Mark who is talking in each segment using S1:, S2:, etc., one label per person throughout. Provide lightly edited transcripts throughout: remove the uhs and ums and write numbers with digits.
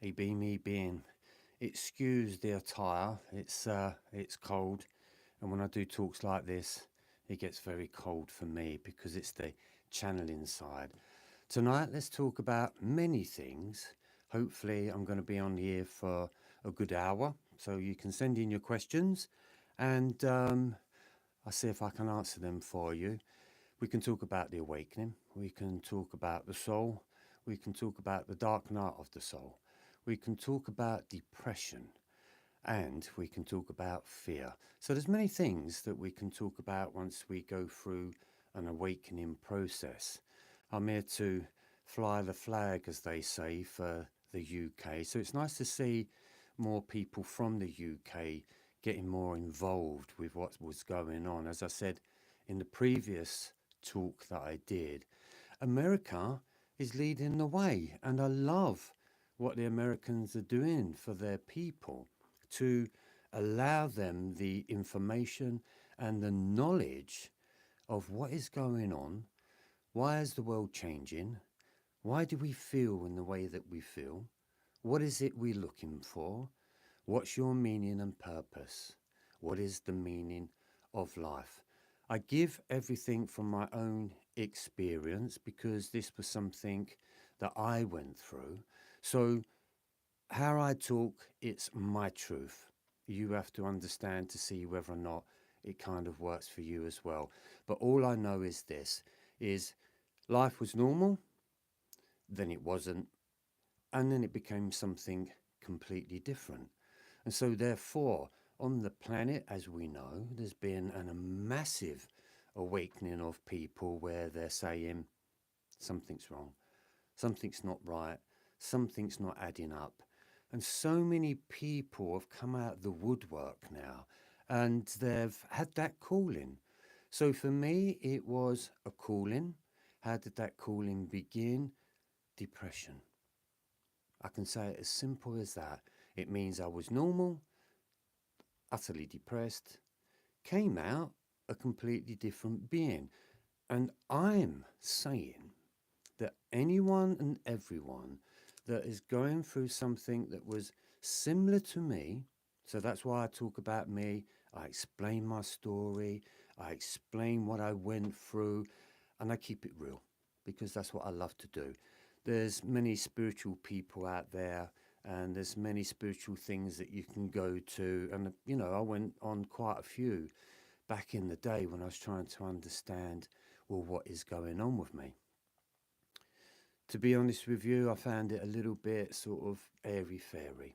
S1: A beamy being. Excuse the attire. It's cold, and when I do talks like this, it gets very cold for me because it's the channeling side. Tonight, let's talk about many things. Hopefully, I'm going to be on here for a good hour, so you can send in your questions, and I'll see if I can answer them for you. We can talk about the awakening. We can talk about the soul. We can talk about the dark night of the soul. We can talk about depression, and we can talk about fear. So there's many things that we can talk about once we go through an awakening process. I'm here to fly the flag, as they say, for the UK. So it's nice to see more people from the UK getting more involved with what was going on. As I said in the previous talk that I did, America is leading the way, and I love what the Americans are doing for their people to allow them the information and the knowledge of what is going on. Why is the world changing? Why do we feel in the way that we feel? What is it we're looking for? What's your meaning and purpose? What is the meaning of life? I give everything from my own experience because this was something that I went through. So how I talk, it's my truth. You have to understand to see whether or not it kind of works for you as well. But all I know is this, is life was normal, then it wasn't, and then it became something completely different. And so therefore, on the planet, as we know, there's been a massive awakening of people where they're saying something's wrong, something's not right, something's not adding up. And so many people have come out of the woodwork now and they've had that calling. So for me, it was a calling. How did that calling begin? Depression. I can say it as simple as that. It means I was normal, utterly depressed, came out a completely different being. And I'm saying that anyone and everyone that is going through something that was similar to me, so that's why I talk about me, I explain my story, I explain what I went through, and I keep it real because that's what I love to do. There's many spiritual people out there and there's many spiritual things that you can go to, and I went on quite a few back in the day when I was trying to understand, well, what is going on with me. To be honest with you, I found it a little bit sort of airy fairy.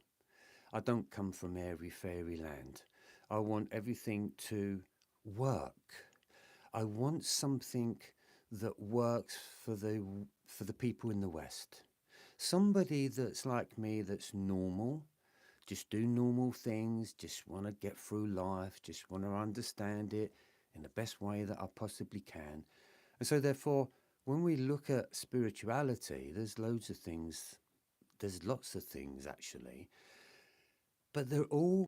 S1: I don't come from airy fairy land. I want everything to work. I want something that works for the people in the West. Somebody that's like me, that's normal, just do normal things, just want to get through life, just want to understand it in the best way that I possibly can. And so therefore, when we look at spirituality, there's loads of things, there's lots of things actually, but they're all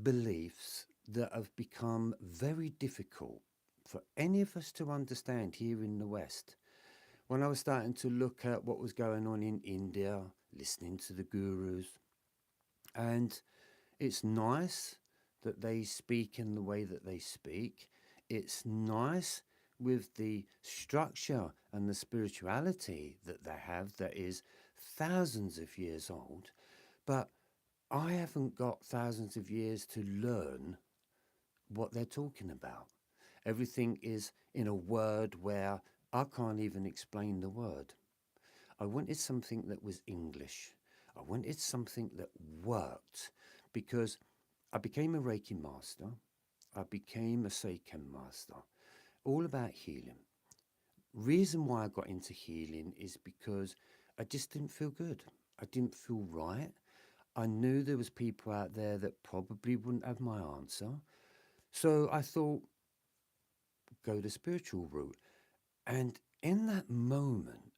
S1: beliefs that have become very difficult for any of us to understand here in the West. When I was starting to look at what was going on in India, listening to the gurus, and it's nice that they speak in the way that they speak. It's nice with the structure and the spirituality that they have that is thousands of years old. But I haven't got thousands of years to learn what they're talking about. Everything is in a word where I can't even explain the word. I wanted something that was English. I wanted something that worked because I became a Reiki master. I became a Seiken master. All about healing. Reason why I got into healing is because I just didn't feel good. I didn't feel right. I knew there was people out there that probably wouldn't have my answer. So I thought, go the spiritual route. And in that moment,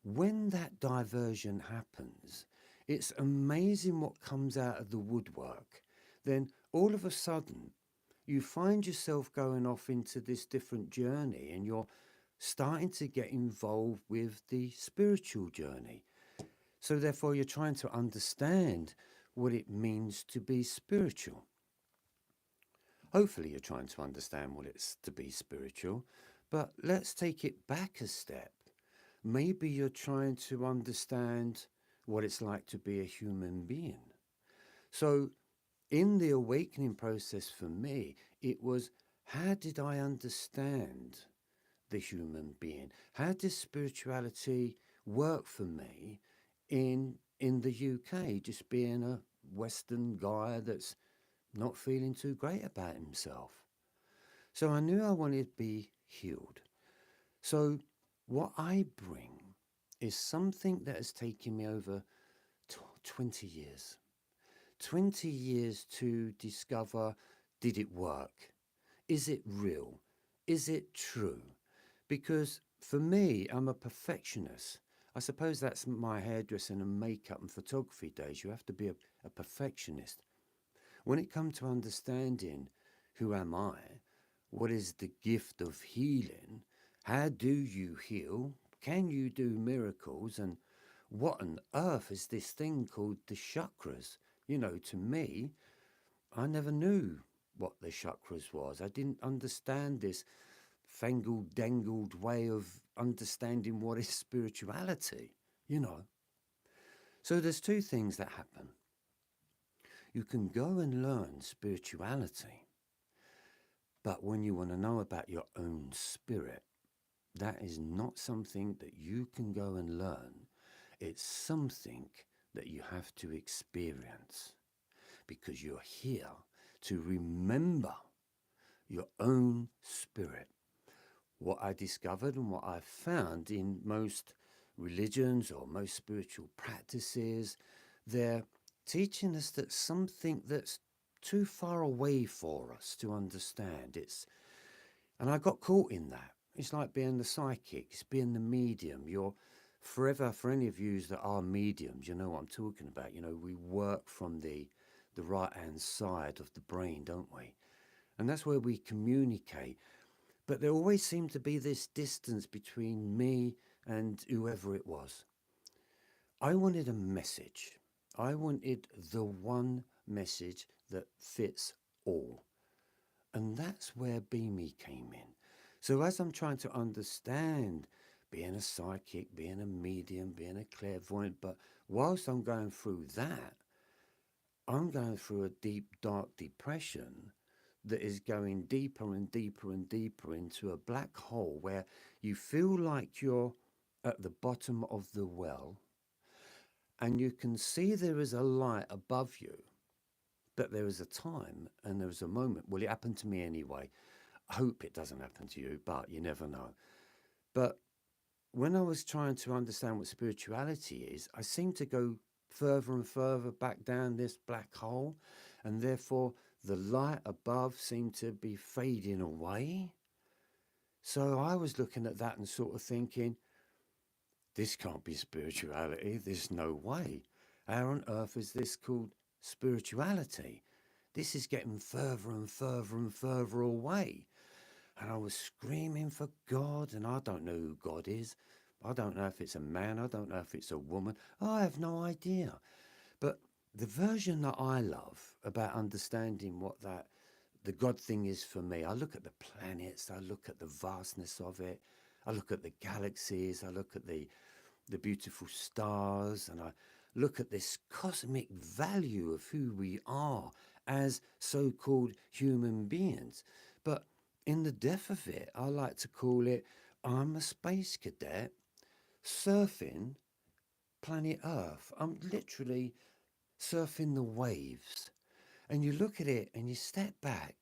S1: when that diversion happens, it's amazing what comes out of the woodwork. Then all of a sudden, you find yourself going off into this different journey and you're starting to get involved with the spiritual journey. So therefore, you're trying to understand what it means to be spiritual. Hopefully, you're trying to understand what it's to be spiritual. But let's take it back a step. Maybe you're trying to understand what it's like to be a human being. So, in the awakening process for me, it was, how did I understand the human being? How does spirituality work for me in the UK, just being a Western guy that's not feeling too great about himself? So I knew I wanted to be healed. So what I bring is something that has taken me over 20 years. 20 years to discover, did it work? Is it real? Is it true? Because for me, I'm a perfectionist. I suppose that's my hairdressing and makeup and photography days. You have to be a perfectionist. When it comes to understanding who am I, what is the gift of healing, how do you heal, can you do miracles, and what on earth is this thing called the chakras? You know, to me, I never knew what the chakras was. I didn't understand this fangled dangled way of understanding what is spirituality, you know. So there's two things that happen. You can go and learn spirituality, but when you want to know about your own spirit, that is not something that you can go and learn. It's something that you have to experience, because you're here to remember your own spirit. What I discovered and what I've found in most religions or most spiritual practices, they're teaching us that something that's too far away for us to understand. And I got caught in that. It's like being the psychic, it's being the medium. You're forever, for any of you that are mediums, you know what I'm talking about. You know, we work from the right hand side of the brain, don't we? And that's where we communicate. But there always seemed to be this distance between me and whoever it was. I wanted a message. I wanted the one message that fits all. And that's where Beamy came in. So as I'm trying to understand being a psychic, being a medium, being a clairvoyant, but whilst I'm going through that, I'm going through a deep, dark depression that is going deeper and deeper and deeper into a black hole where you feel like you're at the bottom of the well and you can see there is a light above you, but there is a time and there is a moment. Well, it happened to me anyway. I hope it doesn't happen to you, but you never know. But when I was trying to understand what spirituality is, I seemed to go further and further back down this black hole, and therefore the light above seemed to be fading away. So I was looking at that and sort of thinking, this can't be spirituality. There's no way. How on earth is this called spirituality? This is getting further and further and further away. And I was screaming for God, and I don't know who God is. I don't know if it's a man. I don't know if it's a woman. I have no idea. But the version that I love about understanding what the God thing is for me, I look at the planets, I look at the vastness of it, I look at the galaxies, I look at the beautiful stars, and I look at this cosmic value of who we are as so-called human beings. But in the depth of it, I like to call it, I'm a space cadet surfing planet Earth. I'm literally surfing the waves. And you look at it and you step back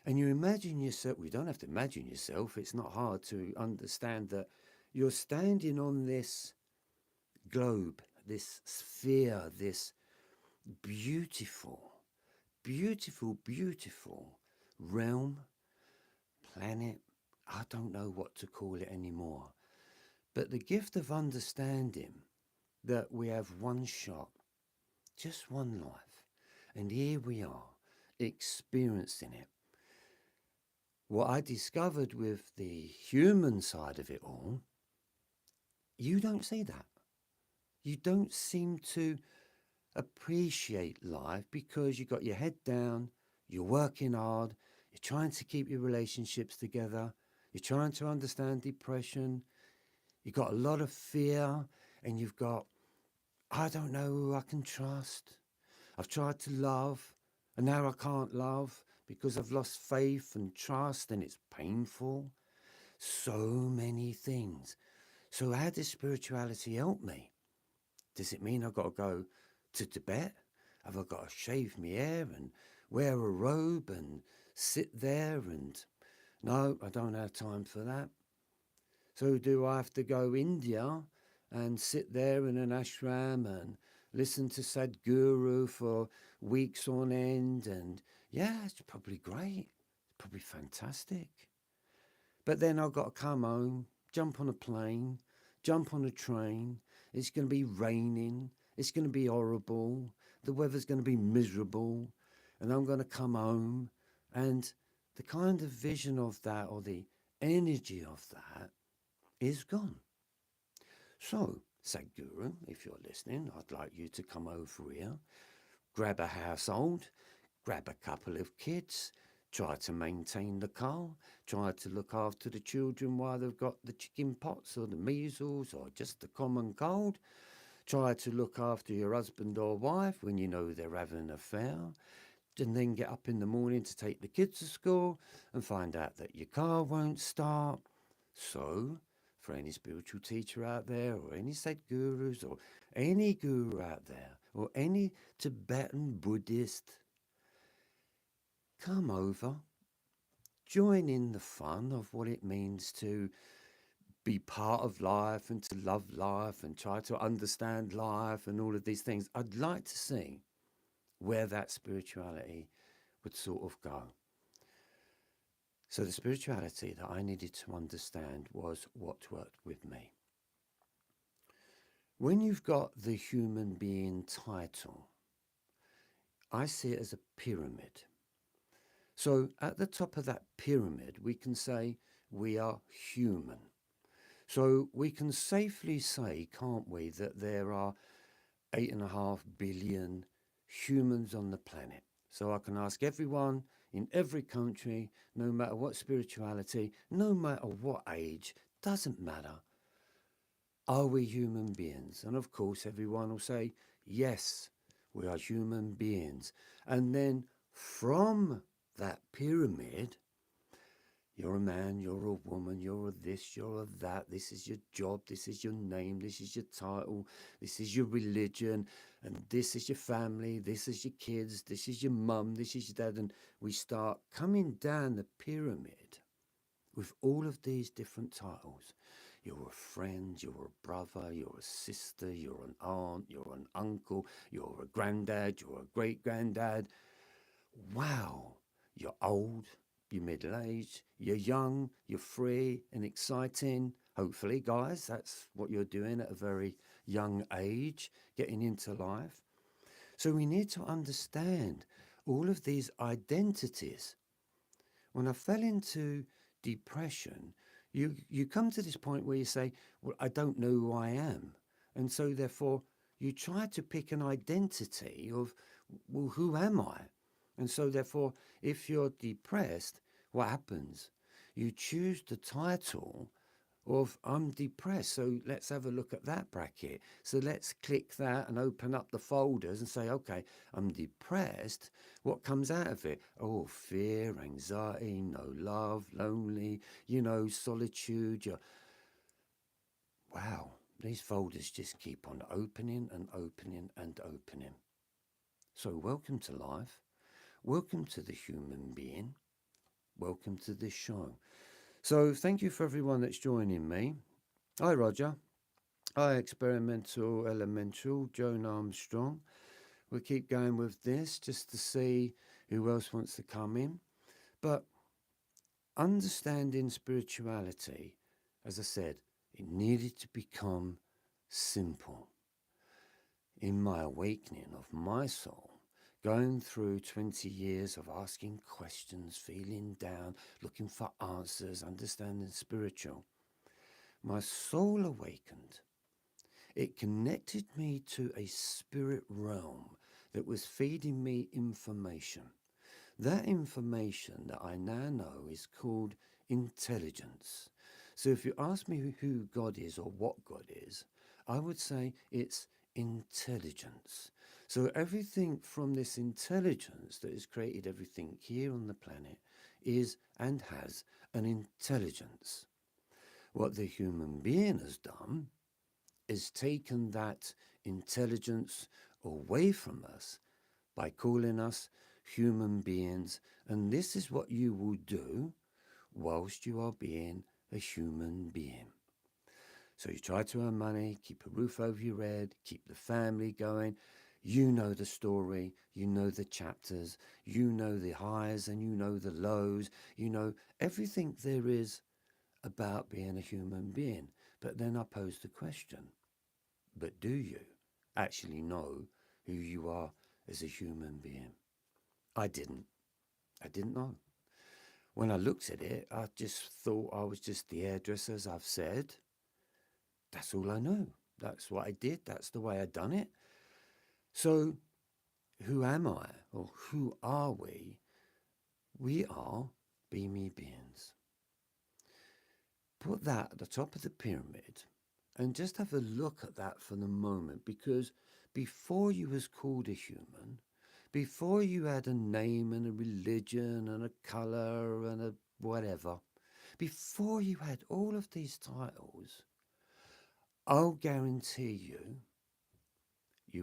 S1: and you imagine yourself. We don't have to imagine yourself. It's not hard to understand that you're standing on this globe, this sphere, this beautiful, beautiful, beautiful realm, planet. I don't know what to call it anymore. But the gift of understanding that we have one shot, just one life. And here we are, experiencing it. What I discovered with the human side of it all, you don't see that. you don't seem to appreciate life because you got your head down, you're working hard, you're trying to keep your relationships together, you're trying to understand depression, you've got a lot of fear, and you've got, I don't know who I can trust. I've tried to love, and now I can't love because I've lost faith and trust, and it's painful. So many things. So, how does spirituality help me? Does it mean I've got to go to Tibet? Have I got to shave my hair and wear a robe and sit there? And no, I don't have time for that. So do I have to go India and sit there in an ashram and listen to Sadhguru for weeks on end? And yeah, it's probably great. It's probably fantastic. But then I've got to come home, jump on a plane, jump on a train. It's going to be raining. It's going to be horrible. The weather's going to be miserable. And I'm going to come home. And the kind of vision of that, or the energy of that, is gone. So, Sadhguru, if you're listening, I'd like you to come over here, grab a household, grab a couple of kids, try to maintain the car, try to look after the children while they've got the chicken pox or the measles or just the common cold. Try to look after your husband or wife when you know they're having an affair. And then get up in the morning to take the kids to school and find out that your car won't start. So, for any spiritual teacher out there, or any Sadhgurus, or any guru out there, or any Tibetan Buddhist, come over, join in the fun of what it means to be part of life and to love life and try to understand life and all of these things. I'd like to see where that spirituality would sort of go. So the spirituality that I needed to understand was what worked with me. When you've got the human being title, I see it as a pyramid. So at the top of that pyramid, we can say we are human. So we can safely say, can't we, that there are 8.5 billion humans on the planet. So I can ask everyone in every country, no matter what spirituality, no matter what age, doesn't matter. Are we human beings? And of course, everyone will say, yes, we are human beings. And then from that pyramid, you're a man, you're a woman, you're a this, you're a that, this is your job, this is your name, this is your title, this is your religion, and this is your family, this is your kids, this is your mum, this is your dad. And we start coming down the pyramid with all of these different titles. You're a friend, you're a brother, you're a sister, you're an aunt, you're an uncle, you're a granddad, you're a great granddad. Wow, you're old, you're middle-aged, you're young, you're free and exciting. Hopefully, guys, that's what you're doing at a very young age, getting into life. So we need to understand all of these identities. When I fell into depression, you come to this point where you say, well, I don't know who I am. And so therefore you try to pick an identity of, well, who am I? And so therefore, if you're depressed, what happens? You choose the title of I'm depressed. So let's have a look at that bracket. So let's click that and open up the folders and say, okay, I'm depressed. What comes out of it? Oh, fear, anxiety, no love, lonely, solitude. Wow, these folders just keep on opening and opening and opening. So welcome to life. Welcome to the human being. Welcome to this show. So thank you for everyone that's joining me. Hi, Roger. Hi, Experimental Elemental, Joan Armstrong. We'll keep going with this just to see who else wants to come in. But understanding spirituality, as I said, it needed to become simple. In my awakening of my soul, going through 20 years of asking questions, feeling down, looking for answers, understanding spiritual, my soul awakened. It connected me to a spirit realm that was feeding me information. That information that I now know is called intelligence. So if you ask me who God is or what God is, I would say it's intelligence. So everything from this intelligence that has created everything here on the planet is and has an intelligence. What the human being has done is taken that intelligence away from us by calling us human beings. And this is what you will do whilst you are being a human being. So you try to earn money, keep a roof over your head, keep the family going. You know the story, you know the chapters, you know the highs and you know the lows, you know everything there is about being a human being. But then I pose the question, but do you actually know who you are as a human being? I didn't. I didn't know. When I looked at it, I just thought I was just the hairdresser, as I've said. That's all I knew. That's what I did. That's the way I done it. So who am I, or who are we? We are beamy beings. Put that at the top of the pyramid and just have a look at that for the moment, because before you was called a human, before you had a name and a religion and a colour and a whatever, before you had all of these titles, I'll guarantee you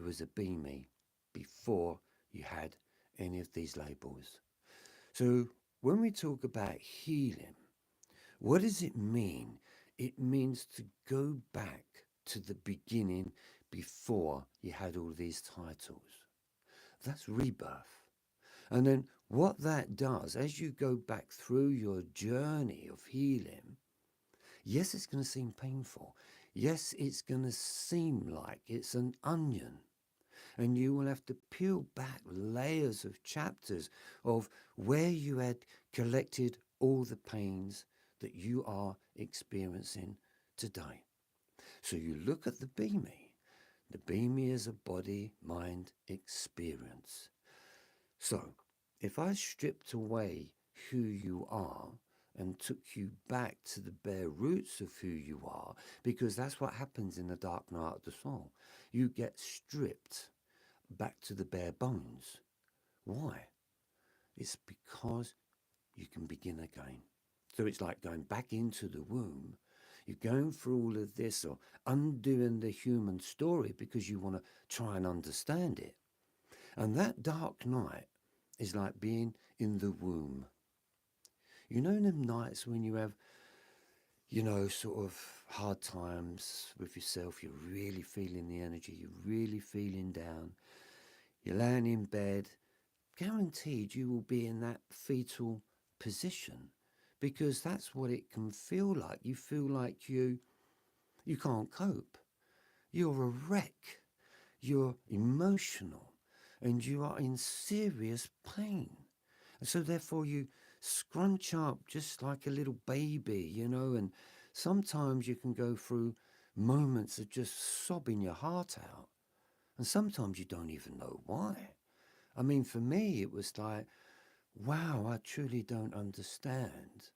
S1: was a beamy before you had any of these labels. So when we talk about healing, what does it mean? It means to go back to the beginning before you had all these titles. That's rebirth. And then what that does, as you go back through your journey of healing, yes, it's going to seem painful. Yes, it's going to seem like it's an onion. And you will have to peel back layers of chapters of where you had collected all the pains that you are experiencing today. So you look at the beamy. The beamy is a body, mind experience. So if I stripped away who you are and took you back to the bare roots of who you are, because that's what happens in the dark night of the soul. You get stripped back to the bare bones. Why? It's because you can begin again. So it's like going back into the womb. You're going through all of this or undoing the human story because you want to try and understand it. And that dark night is like being in the womb. You know, in them nights when you have, sort of hard times with yourself, you're really feeling the energy, you're really feeling down, you're laying in bed, guaranteed you will be in that fetal position, because that's what it can feel like. You feel like you can't cope. You're a wreck. You're emotional and you are in serious pain. And so therefore you scrunch up just like a little baby, and sometimes you can go through moments of just sobbing your heart out. And sometimes you don't even know why. I mean, for me, it was like, wow, I truly don't understand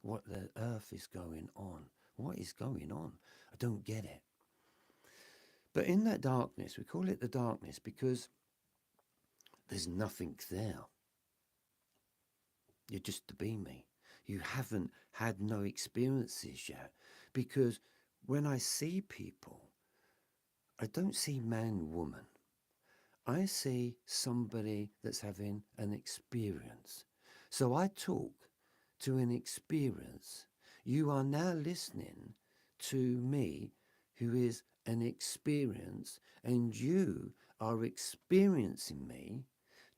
S1: what the earth is going on. What is going on? I don't get it. But in that darkness, we call it the darkness because there's nothing there. You're just the beamy. You haven't had no experiences yet. Because when I see people, I don't see man, woman. I see somebody that's having an experience. So I talk to an experience. You are now listening to me, who is an experience, and you are experiencing me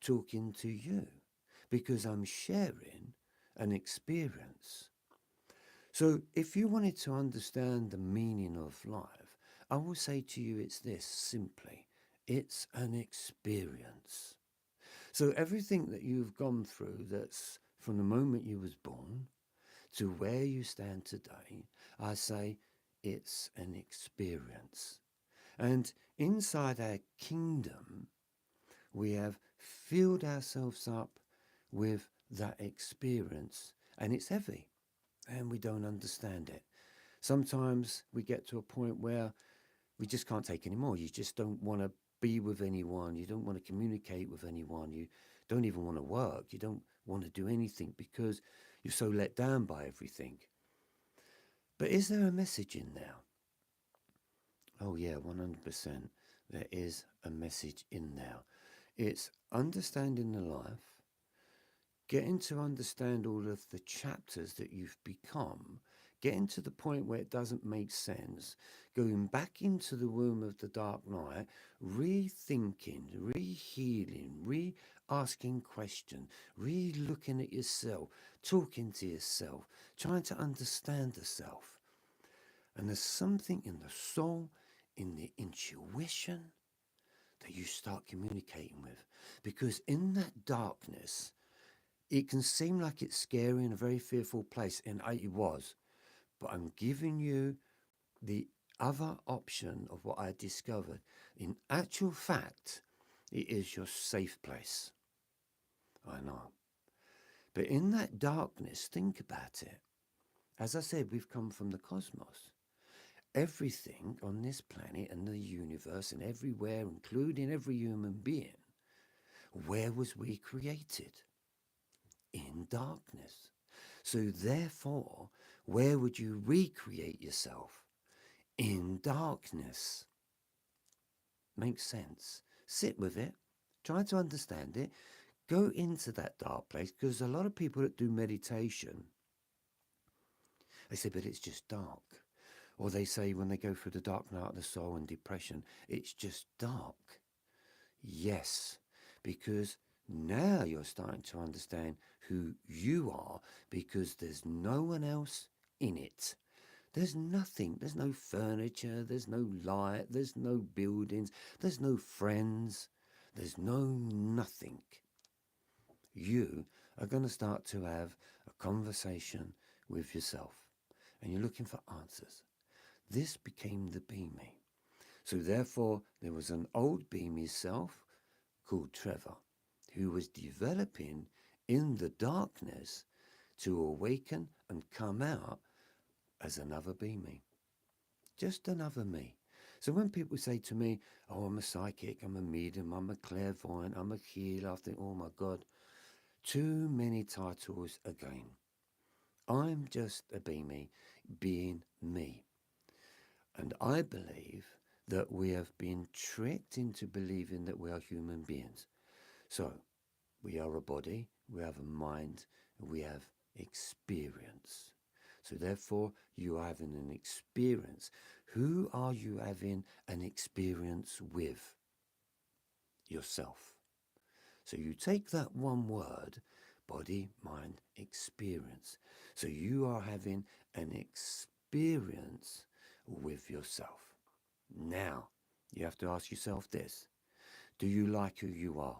S1: talking to you because I'm sharing an experience. So if you wanted to understand the meaning of life, I will say to you it's this simply. It's an experience. So everything that you've gone through, that's from the moment you was born to where you stand today, I say it's an experience. And inside our kingdom, we have filled ourselves up with that experience, and it's heavy and we don't understand it. Sometimes we get to a point where we just can't take any more. You just don't want to be with anyone. You don't want to communicate with anyone. You don't even want to work. You don't want to do anything because you're so let down by everything. But is there a message in there? Oh, yeah, 100%. There is a message in there. It's understanding the life, getting to understand all of the chapters that you've become, getting to the point where it doesn't make sense, going back into the womb of the dark night, rethinking, re-healing, re-asking questions, re-looking at yourself, talking to yourself, trying to understand the self. And there's something in the soul, in the intuition, that you start communicating with. Because in that darkness, it can seem like it's scary and a very fearful place, and it was. But I'm giving you the other option of what I discovered. In actual fact, it is your safe place. I know. But in that darkness, think about it. As I said, we've come from the cosmos. Everything on this planet and the universe and everywhere, including every human being, where was we created? In darkness. So therefore, where would you recreate yourself? In darkness. Makes sense. Sit with it. Try to understand it. Go into that dark place, because a lot of people that do meditation, they say, but it's just dark. Or they say when they go through the dark night of the soul and depression, it's just dark. Yes, because now you're starting to understand who you are, because there's no one else in it. There's nothing. There's no furniture. There's no light. There's no buildings. There's no friends. There's no nothing. You are going to start to have a conversation with yourself, and you're looking for answers. This became the Be Me. So therefore, there was an old Be Me self called Trevor, who was developing in the darkness to awaken and come out as another Be Me. Just another me. So when people say to me, oh, I'm a psychic, I'm a medium, I'm a clairvoyant, I'm a healer, I think, oh my God, too many titles again. I'm just a Be Me, being me. And I believe that we have been tricked into believing that we are human beings. So we are a body, we have a mind, and we have experience. So therefore, you are having an experience. Who are you having an experience with? Yourself. So you take that one word, body, mind, experience. So you are having an experience with yourself. Now, you have to ask yourself this. Do you like who you are?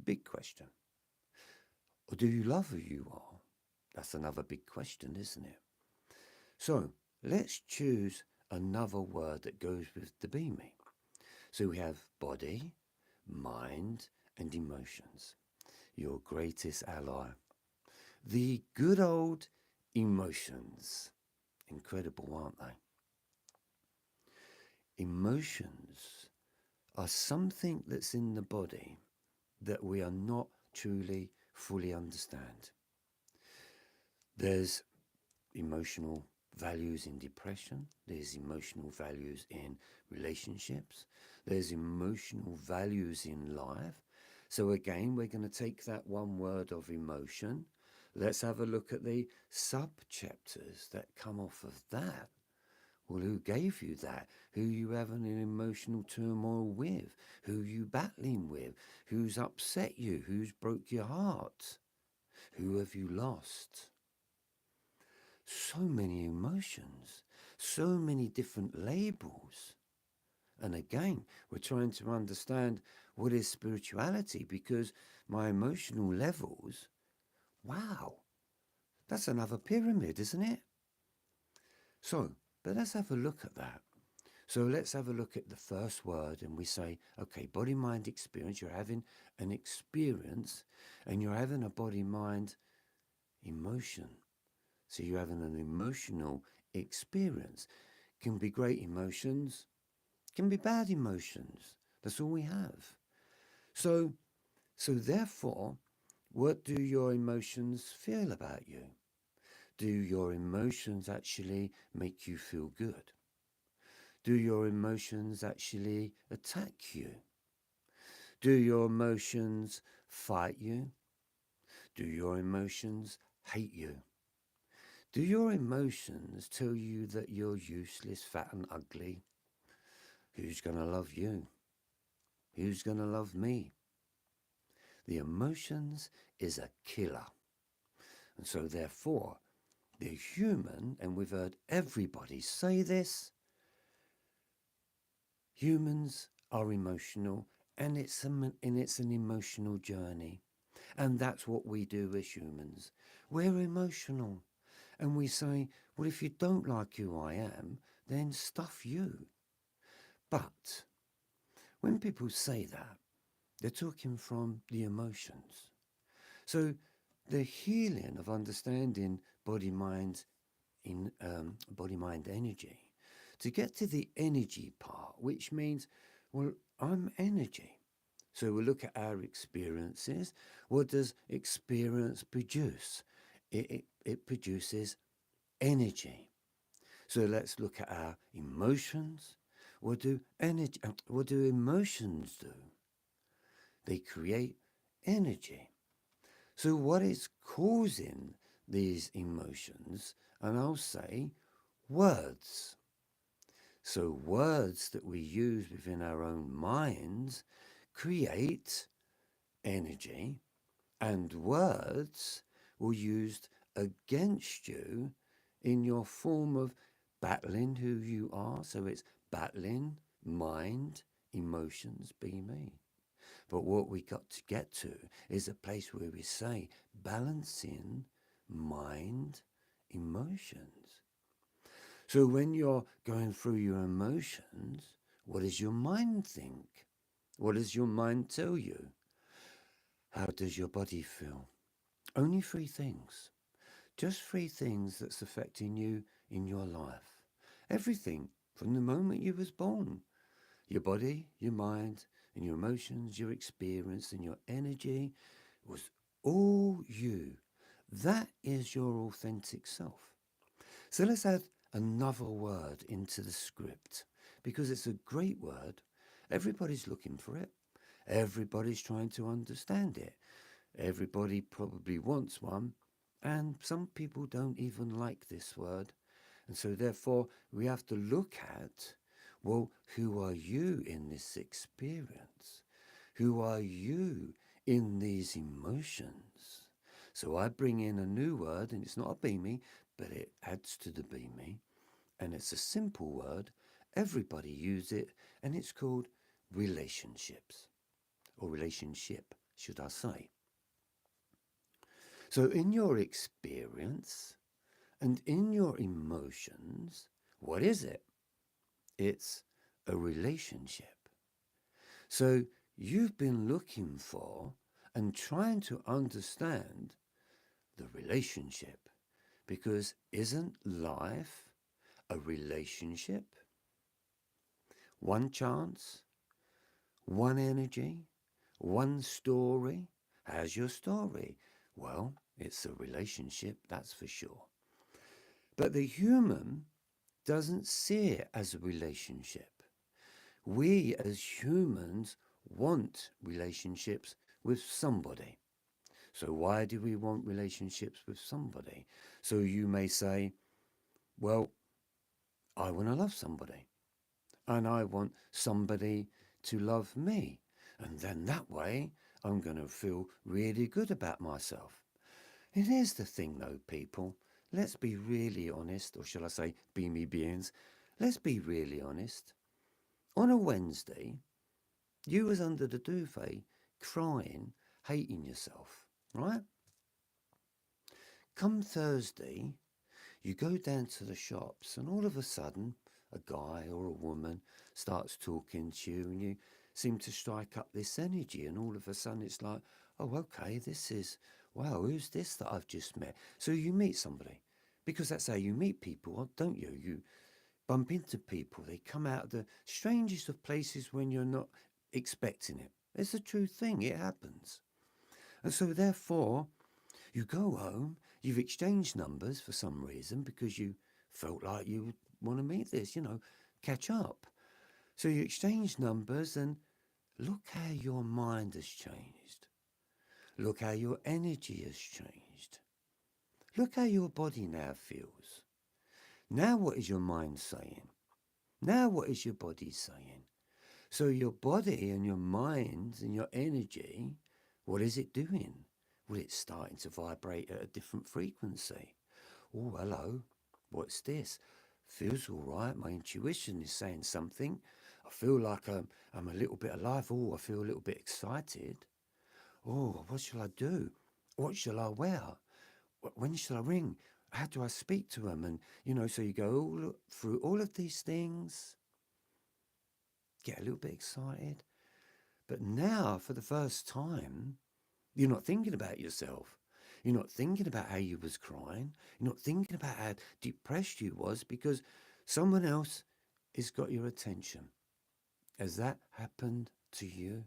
S1: Big question. Or do you love who you are? That's another big question, isn't it? So let's choose another word that goes with the Be Me. So we have body, mind, and emotions. Your greatest ally. The good old emotions. Incredible, aren't they? Emotions are something that's in the body that we are not truly fully understand. There's emotional values in depression. There's emotional values in relationships. There's emotional values in life. So again, we're going to take that one word of emotion. Let's have a look at the sub-chapters that come off of that. Well, who gave you that? Who you having an emotional turmoil with? Who you battling with? Who's upset you? Who's broke your heart? Who have you lost? So many emotions, so many different labels. And again, we're trying to understand what is spirituality, because my emotional levels, wow, that's another pyramid, isn't it? So, but let's have a look at that. So let's have a look at the first word and we say, okay, body-mind experience. You're having an experience and you're having a body-mind emotion. So you're having an emotional experience. Can be great emotions, can be bad emotions. That's all we have. So therefore, what do your emotions feel about you? Do your emotions actually make you feel good? Do your emotions actually attack you? Do your emotions fight you? Do your emotions hate you? Do your emotions tell you that you're useless, fat and ugly? Who's going to love you? Who's going to love me? The emotions is a killer. And so therefore, the human, and we've heard everybody say this, humans are emotional, and it's an emotional journey. And that's what we do as humans. We're emotional. And we say, well, if you don't like who I am, then stuff you. But when people say that, they're talking from the emotions. So the healing of understanding body-mind in body-mind energy, to get to the energy part, which means, well, I'm energy. So we'll look at our experiences. What does experience produce? It produces energy. So let's look at our emotions. What do emotions do? They create energy. So what is causing these emotions? And I'll say words. So words that we use within our own minds create energy, and words will used against you in your form of battling who you are. So it's battling mind, emotions, be me. But what we got to get to is a place where we say balancing mind, emotions. So when you're going through your emotions, what does your mind think? What does your mind tell you? How does your body feel? Only three things. Just three things that's affecting you in your life. Everything from the moment you was born. Your body, your mind, and your emotions, your experience, and your energy was all you. That is your authentic self. So let's add another word into the script because it's a great word. Everybody's looking for it. Everybody's trying to understand it. Everybody probably wants one. And some people don't even like this word. And so therefore we have to look at, well, who are you in this experience? Who are you in these emotions? So I bring in a new word, and it's not a be me, but it adds to the be me. And it's a simple word. Everybody use it, and it's called relationships, or relationship, should I say. So in your experience and in your emotions, what is it? It's a relationship. So you've been looking for and trying to understand the relationship, because isn't life a relationship? One chance, one energy, one story. How's your story? Well, it's a relationship, that's for sure. But the human doesn't see it as a relationship. We as humans want relationships with somebody. So why do we want relationships with somebody? So you may say, well, I want to love somebody, and I want somebody to love me. And then that way I'm going to feel really good about myself. And here's the thing though, people. Let's be really honest, or shall I say, be me beings. Let's be really honest. On a Wednesday, you was under the duvet, crying, hating yourself, right? Come Thursday, you go down to the shops and all of a sudden, a guy or a woman starts talking to you, and you seem to strike up this energy, and all of a sudden it's like, oh, okay, this is, wow, who's this that I've just met? So you meet somebody, because that's how you meet people, don't you? You bump into people, they come out of the strangest of places when you're not expecting it. It's a true thing, it happens. And so therefore, you go home, you've exchanged numbers for some reason because you felt like you would want to meet this, catch up. So you exchange numbers, and look how your mind has changed. Look how your energy has changed. Look how your body now feels. Now what is your mind saying? Now what is your body saying? So your body and your mind and your energy, what is it doing? Well, it's starting to vibrate at a different frequency. Oh, hello. What's this? Feels all right. My intuition is saying something. I feel like I'm a little bit alive. Oh, I feel a little bit excited. Oh, what shall I do? What shall I wear? When shall I ring? How do I speak to them? And, so you go all through all of these things, get a little bit excited. But now, for the first time, you're not thinking about yourself. You're not thinking about how you was crying. You're not thinking about how depressed you was, because someone else has got your attention. Has that happened to you?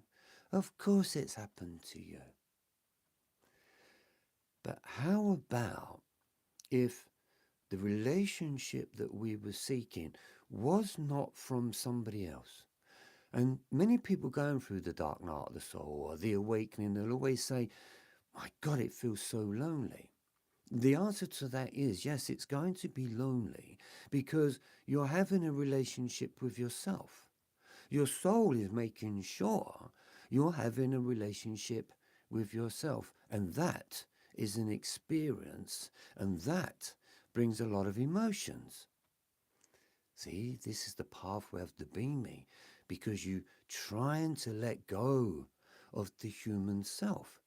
S1: Of course it's happened to you. But how about if the relationship that we were seeking was not from somebody else? And many people going through the dark night of the soul or the awakening, they'll always say, my God, it feels so lonely. The answer to that is yes, it's going to be lonely because you're having a relationship with yourself. Your soul is making sure you're having a relationship with yourself. And that is an experience, and that brings a lot of emotions. See, this is the pathway of the being me, because you trying to let go of the human self.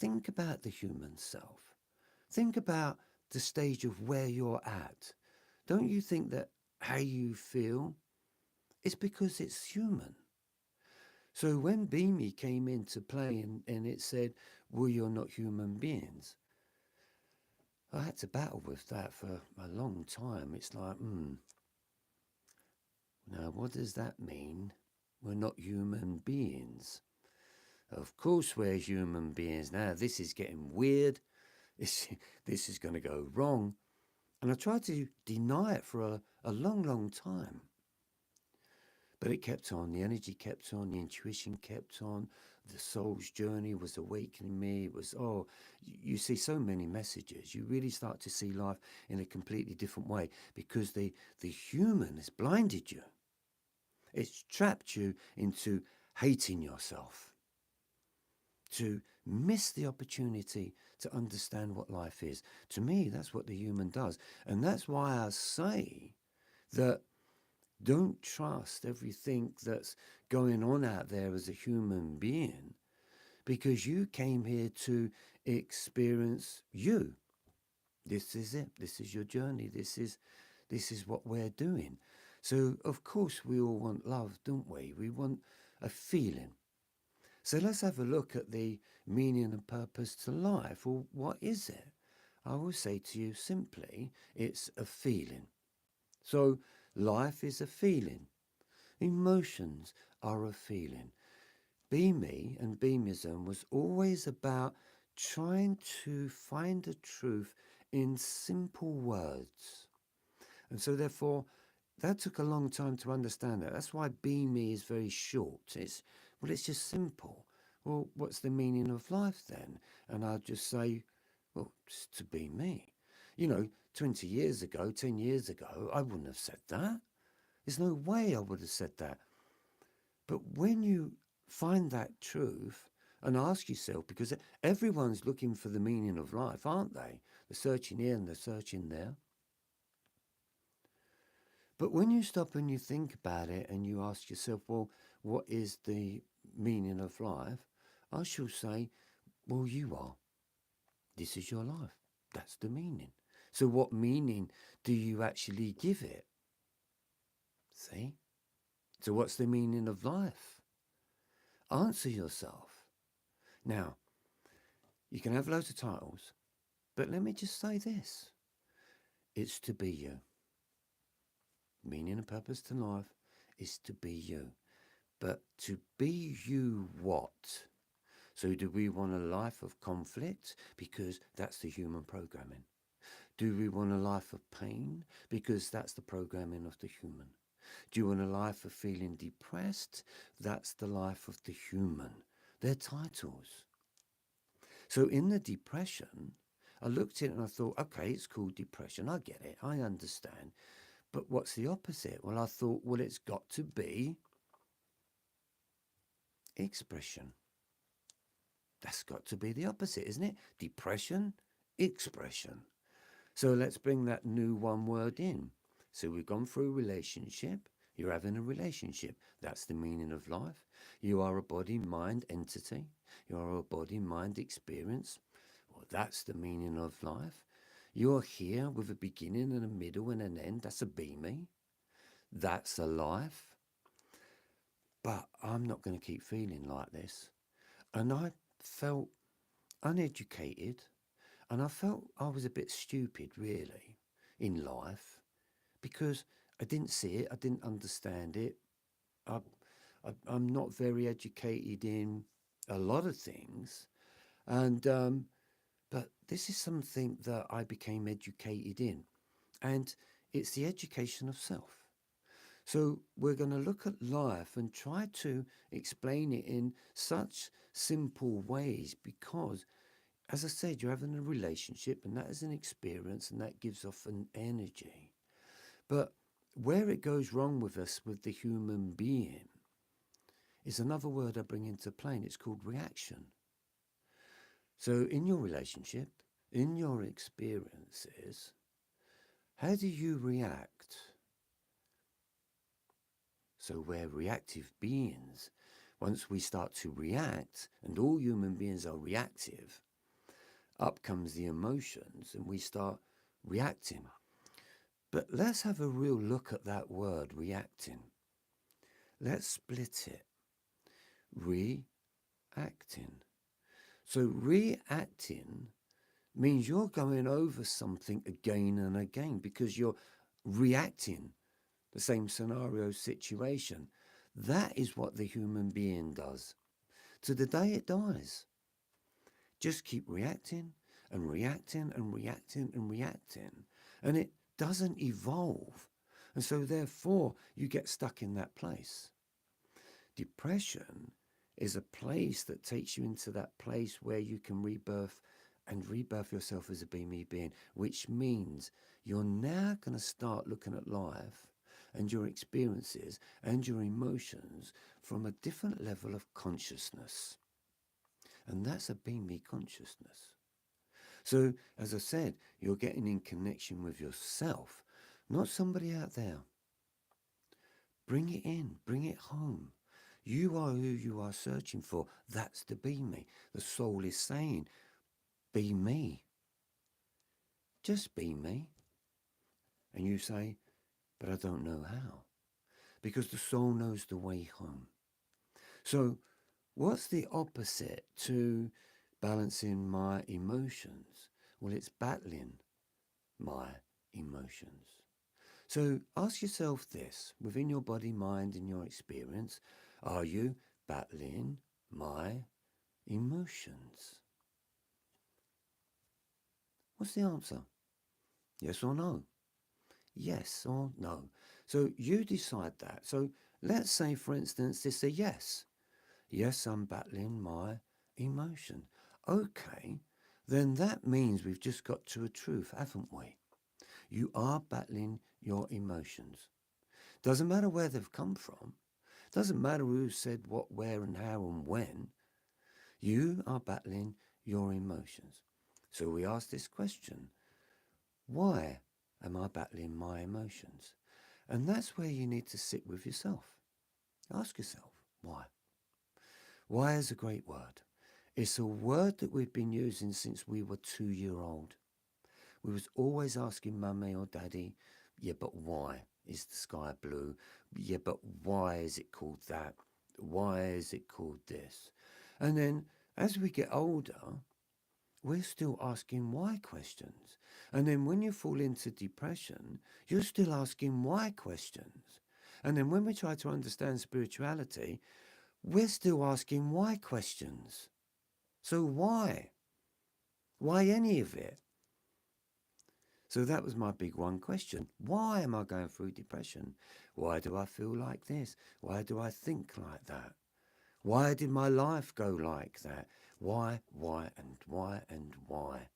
S1: Think about the human self. Think about the stage of where you're at. Don't you think that how you feel is because it's human? So when Beamy came into play and it said, well, you're not human beings, I had to battle with that for a long time. It's like, now what does that mean? We're not human beings. Of course we're human beings. Now this is getting weird. This is going to go wrong. And I tried to deny it for a long, long time. But it kept on. The energy kept on. The intuition kept on. The soul's journey was awakening me. It was, you see so many messages. You really start to see life in a completely different way because the human has blinded you. It's trapped you into hating yourself, to miss the opportunity to understand what life is. To me, that's what the human does. And that's why I say that don't trust everything that's going on out there as a human being, because you came here to experience you. This is it. This is your journey. This is what we're doing. So, of course, we all want love, don't we? We want a feeling. So let's have a look at the meaning and purpose to life. Well, what is it? I will say to you simply, it's a feeling. So life is a feeling. Emotions are a feeling. Be Me and Beamism was always about trying to find the truth in simple words. And so therefore, that took a long time to understand that. That's why Be Me is very short. It's just simple. Well, what's the meaning of life then? And I'll just say, well, it's to be me. 20 years ago, 10 years ago, I wouldn't have said that. There's no way I would have said that. But when you find that truth and ask yourself, because everyone's looking for the meaning of life, aren't they? They're searching here and they're searching there. But when you stop and you think about it and you ask yourself, well, what is the meaning of life? I shall say, well, you are. This is your life. That's the meaning. So what meaning do you actually give it? See? So what's the meaning of life? Answer yourself. Now, you can have loads of titles, but let me just say this. It's to be you. Meaning and purpose to life is to be you. But to be you what? So do we want a life of conflict? Because that's the human programming. Do we want a life of pain? Because that's the programming of the human. Do you want a life of feeling depressed? That's the life of the human. They're titles. So in the depression, I looked at it and I thought, okay, it's called depression. I get it. I understand. But what's the opposite? Well, I thought, well, it's got to be expression. That's got to be the opposite, isn't it? Depression, expression. So let's bring that new one word in. So we've gone through a relationship. You're having a relationship. That's the meaning of life. You are a body-mind entity. You are a body-mind experience. Well, that's the meaning of life. You're here with a beginning and a middle and an end. That's a be-me. That's a life. But I'm not going to keep feeling like this. And I felt uneducated. And I felt I was a bit stupid, really, in life, because I didn't see it, I didn't understand it. I'm not very educated in a lot of things, and but this is something that I became educated in, and it's the education of self. So we're going to look at life and try to explain it in such simple ways because, as I said, you're having a relationship and that is an experience and that gives off an energy. But where it goes wrong with us, with the human being, is another word I bring into play, and it's called reaction. So in your relationship, in your experiences, how do you react? So we're reactive beings. Once we start to react, and all human beings are reactive, up comes the emotions and we start reacting. But let's have a real look at that word, reacting. Let's split it. Reacting. So reacting means you're going over something again and again because you're reacting the same scenario situation. That is what the human being does to the day it dies. Just keep reacting and reacting and reacting and reacting, and it doesn't evolve. And so therefore you get stuck in that place. Depression is a place that takes you into that place where you can rebirth and rebirth yourself as a be-me being, which means you're now going to start looking at life and your experiences and your emotions from a different level of consciousness. And that's a be-me consciousness. So, as I said, you're getting in connection with yourself, not somebody out there. Bring it in, bring it home. You are who you are searching for. That's the be-me. The soul is saying, be me. Just be me. And you say, but I don't know how. Because the soul knows the way home. So what's the opposite to balancing my emotions? Well, it's battling my emotions. So ask yourself this, within your body, mind, and your experience, are you battling my emotions? What's the answer? Yes or no? Yes or no? So you decide that. So let's say, for instance, it's a yes. Yes, I'm battling my emotion. Okay, then that means we've just got to a truth, haven't we? You are battling your emotions. Doesn't matter where they've come from. Doesn't matter who said what, where, and how, and when. You are battling your emotions. So we ask this question, why am I battling my emotions? And that's where you need to sit with yourself. Ask yourself, why? Why is a great word. It's a word that we've been using since we were 2-year-old. We was always asking mummy or daddy, yeah, but why is the sky blue? yeah, but why is it called that? Why is it called this? And then as we get older, we're still asking why questions. And then when you fall into depression, you're still asking why questions. And then when we try to understand spirituality, we're still asking why questions. So why? Why any of it? So that was my big one question. Why am I going through depression? Why do I feel like this? Why do I think like that? Why did my life go like that? Why, and why, and why?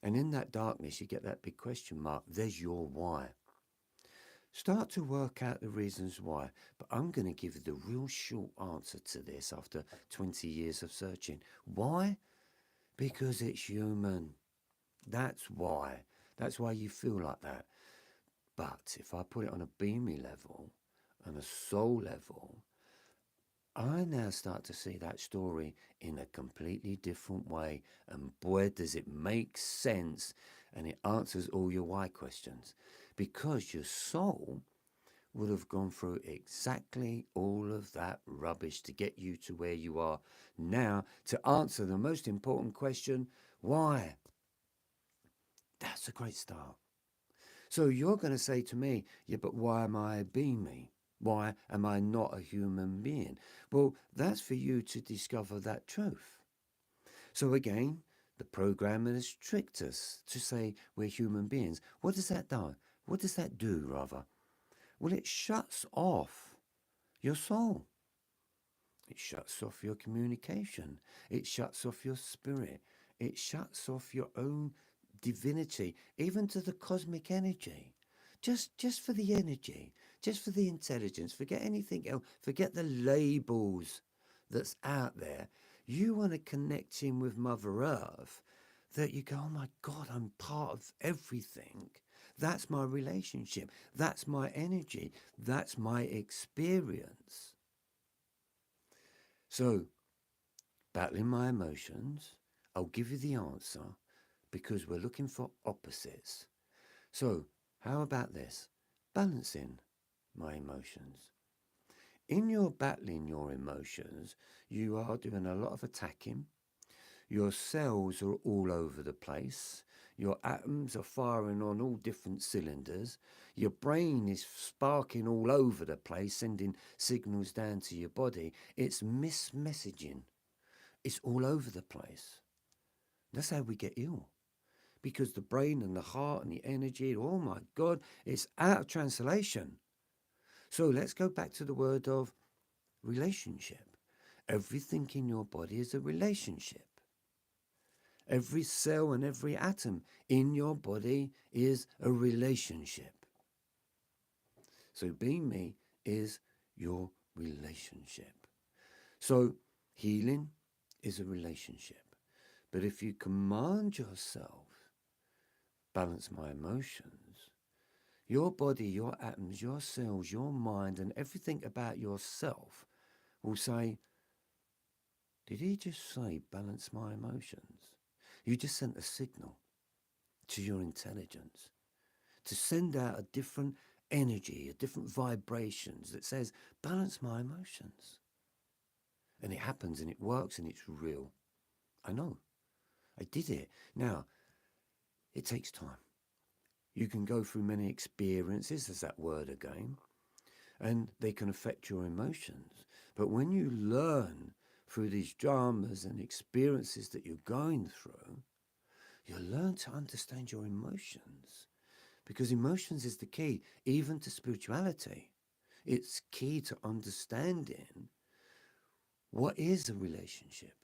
S1: And in that darkness, you get that big question mark. There's your why. Start to work out the reasons why. But I'm going to give you the real short answer to this after 20 years of searching. Why? Because it's human. That's why. That's why you feel like that. But if I put it on a beamy level and a soul level, I now start to see that story in a completely different way. And boy, does it make sense. And it answers all your why questions. Because your soul would have gone through exactly all of that rubbish to get you to where you are now to answer the most important question, why? That's a great start. So you're going to say to me, yeah, but why am I being me? Why am I not a human being? Well, that's for you to discover that truth. So again, the programmer has tricked us to say we're human beings. What does that do? What does that do, rather? Well, it shuts off your soul. It shuts off your communication. It shuts off your spirit. It shuts off your own divinity, even to the cosmic energy. Just for the energy, just for the intelligence. Forget anything else. Forget the labels that's out there. You want to connect in with Mother Earth that you go, oh my God, I'm part of everything. That's my relationship. That's my energy. That's my experience. So, battling my emotions, I'll give you the answer because we're looking for opposites. So, how about this? Balancing my emotions. In your battling your emotions, you are doing a lot of attacking. Your cells are all over the place. Your atoms are firing on all different cylinders. Your brain is sparking all over the place, sending signals down to your body. It's mismessaging. It's all over the place. That's how we get ill. Because the brain and the heart and the energy, oh my God, it's out of translation. So let's go back to the word of relationship. Everything in your body is a relationship. Every cell and every atom in your body is a relationship. So being me is your relationship. So healing is a relationship. But if you command yourself, balance my emotions, your body, your atoms, your cells, your mind, and everything about yourself will say, did he just say balance my emotions? You just sent a signal to your intelligence to send out a different energy, a different vibrations that says, balance my emotions. And it happens and it works and it's real. I know. I did it. Now, it takes time. You can go through many experiences, there's that word again, and they can affect your emotions. But when you learn through these dramas and experiences that you're going through, you learn to understand your emotions. Because emotions is the key, even to spirituality. It's key to understanding what is a relationship.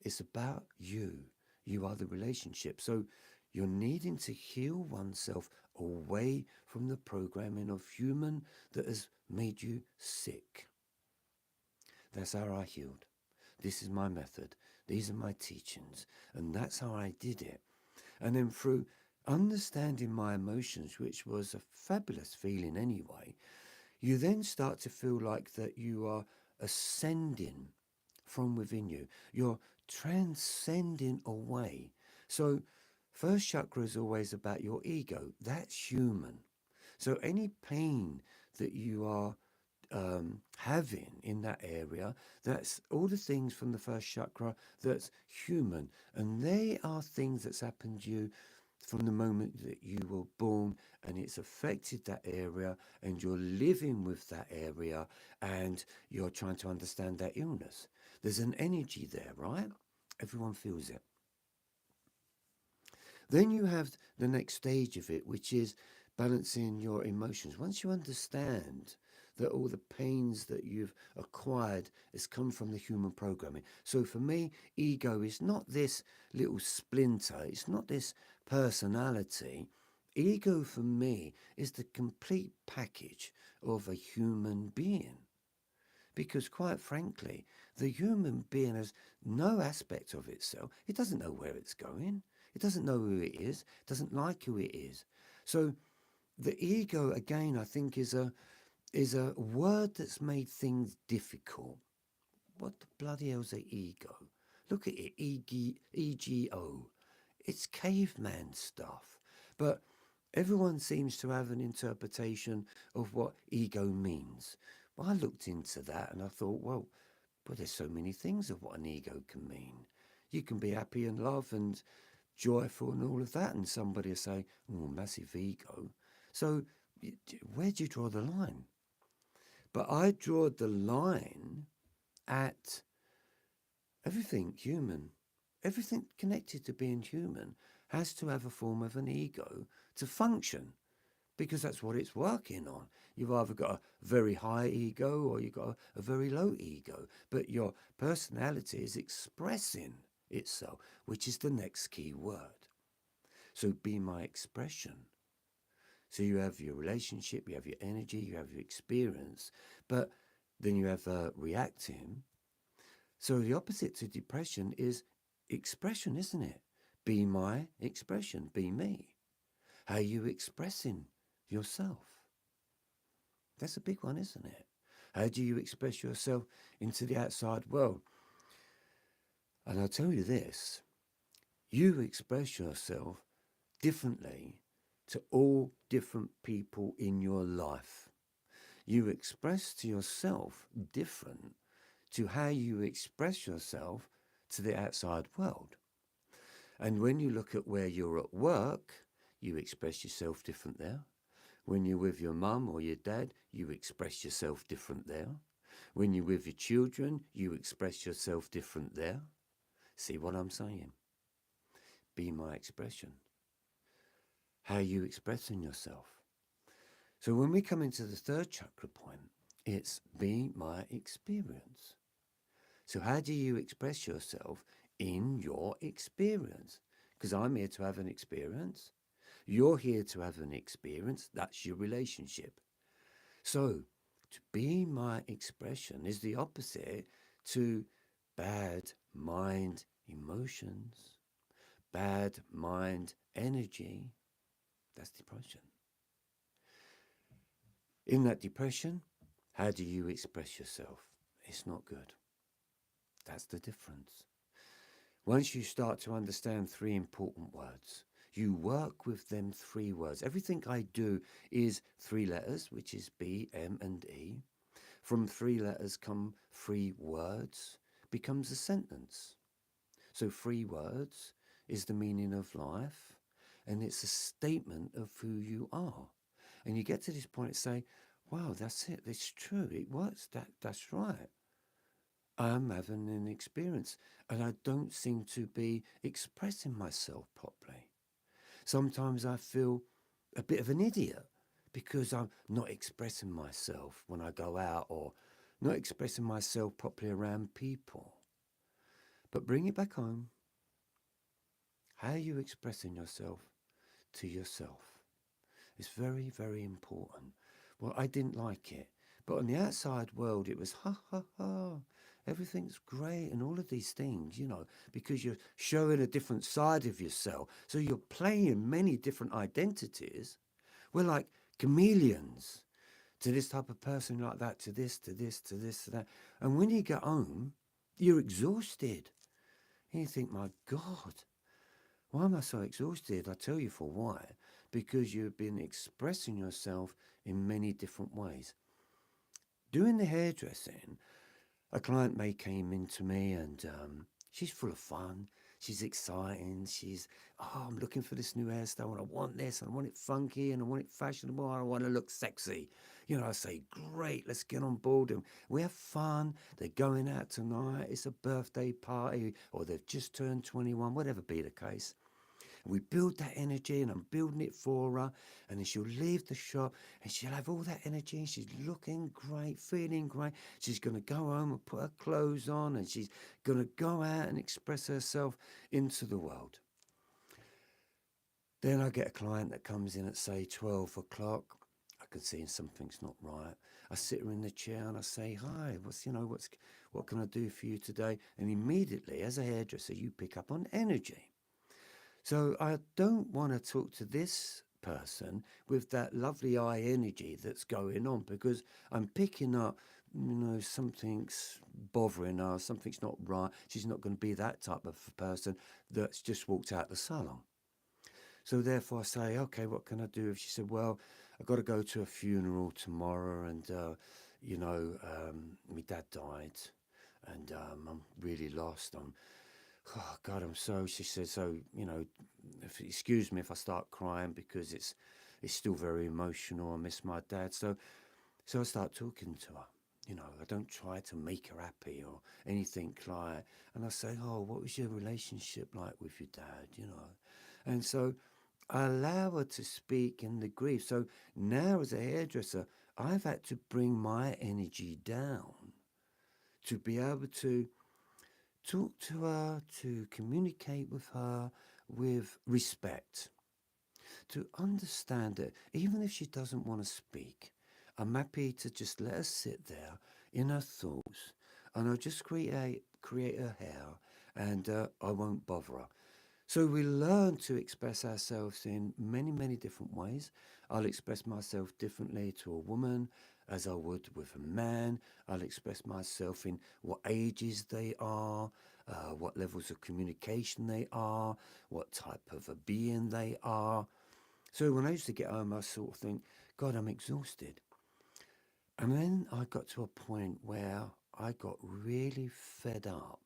S1: It's about you. You are the relationship. So you're needing to heal oneself away from the programming of human that has made you sick. That's how I healed. This is my method. These are my teachings. And that's how I did it. And then through understanding my emotions, which was a fabulous feeling anyway, you then start to feel like that you are ascending from within you. You're transcending away. So first chakra is always about your ego. That's human. So any pain that you are having in that area, that's all the things from the first chakra that's human. And they are things that's happened to you from the moment that you were born, and it's affected that area, and you're living with that area, and you're trying to understand that illness. There's an energy there, right? Everyone feels it. Then you have the next stage of it, which is balancing your emotions. Once you understand that all the pains that you've acquired has come from the human programming. So for me, ego is not this little splinter. It's not this personality. Ego for me is the complete package of a human being. Because quite frankly, the human being has no aspect of itself. It doesn't know where it's going. It doesn't know who it is. It doesn't like who it is. So the ego, again, I think is a word that's made things difficult. What the bloody hell's the ego? Look at it, ego. It's caveman stuff. But everyone seems to have an interpretation of what ego means. Well, I looked into that and I thought, well, there's so many things of what an ego can mean. You can be happy and love and joyful and all of that, and somebody will say, oh, massive ego. So where do you draw the line? But I draw the line at everything human. Everything connected to being human has to have a form of an ego to function, because that's what it's working on. You've either got a very high ego or you've got a very low ego, but your personality is expressing itself, which is the next key word. So be my expression. So you have your relationship, you have your energy, you have your experience, but then you have reacting. So the opposite to depression is expression, isn't it? Be my expression, be me. How are you expressing yourself? That's a big one, isn't it? How do you express yourself into the outside world? And I'll tell you this, you express yourself differently to all different people in your life. You express to yourself different to how you express yourself to the outside world. And when you look at where you're at work, you express yourself different there. When you're with your mum or your dad, you express yourself different there. When you're with your children, you express yourself different there. See what I'm saying? Be my expression. How are you expressing yourself? So when we come into the third chakra point, it's be my experience. So how do you express yourself in your experience? Because I'm here to have an experience. You're here to have an experience. That's your relationship. So to be my expression is the opposite to bad mind emotions, bad mind energy. That's depression. In that depression, how do you express yourself? It's not good. That's the difference. Once you start to understand three important words, you work with them three words. Everything I do is three letters, which is B, M, and E. From three letters come three words, becomes a sentence. So three words is the meaning of life, and it's a statement of who you are. And you get to this point and say, wow, that's it. It's true. It works. That's right. I'm having an experience and I don't seem to be expressing myself properly. Sometimes I feel a bit of an idiot because I'm not expressing myself when I go out or not expressing myself properly around people. But bring it back home. How are you expressing yourself to yourself? It's very, very important. Well, I didn't like it. But on the outside world, it was ha, ha, ha. Everything's great and all of these things, because you're showing a different side of yourself. So you're playing many different identities. We're like chameleons to this type of person, like that, to this, to this, to this, to that. And when you get home, you're exhausted. And you think, my God, why am I so exhausted? I tell you for why. Because you've been expressing yourself in many different ways. Doing the hairdressing, a client may came into me and she's full of fun. She's exciting. I'm looking for this new hairstyle and I want this and I want it funky and I want it fashionable and I want to look sexy. I say, great, let's get on board. And we have fun. They're going out tonight. It's a birthday party or they've just turned 21, whatever be the case. And we build that energy and I'm building it for her. And then she'll leave the shop and she'll have all that energy and she's looking great, feeling great. She's going to go home and put her clothes on and she's going to go out and express herself into the world. Then I get a client that comes in at, say, 12 o'clock. I can see something's not right. I sit her in the chair and I say, hi, what can I do for you today? And immediately, as a hairdresser, you pick up on energy. So I don't want to talk to this person with that lovely eye energy that's going on because I'm picking up, something's bothering her, something's not right. She's not going to be that type of person that's just walked out the salon. So therefore I say, okay, what can I do? If she said, well, I've got to go to a funeral tomorrow and, my dad died and I'm really lost. Oh God, she said, excuse me if I start crying because it's still very emotional. I miss my dad. So I start talking to her. I don't try to make her happy or anything like, and I say, oh, what was your relationship like with your dad? And so I allow her to speak in the grief. So now as a hairdresser, I've had to bring my energy down to be able to talk to her, to communicate with her with respect, to understand that even if she doesn't want to speak, I'm happy to just let her sit there in her thoughts and I'll just create her hair and I won't bother her. So we learn to express ourselves in many, many different ways. I'll express myself differently to a woman as I would with a man. I'll express myself in what ages they are, what levels of communication they are, what type of a being they are. So when I used to get home, I sort of think, God, I'm exhausted. And then I got to a point where I got really fed up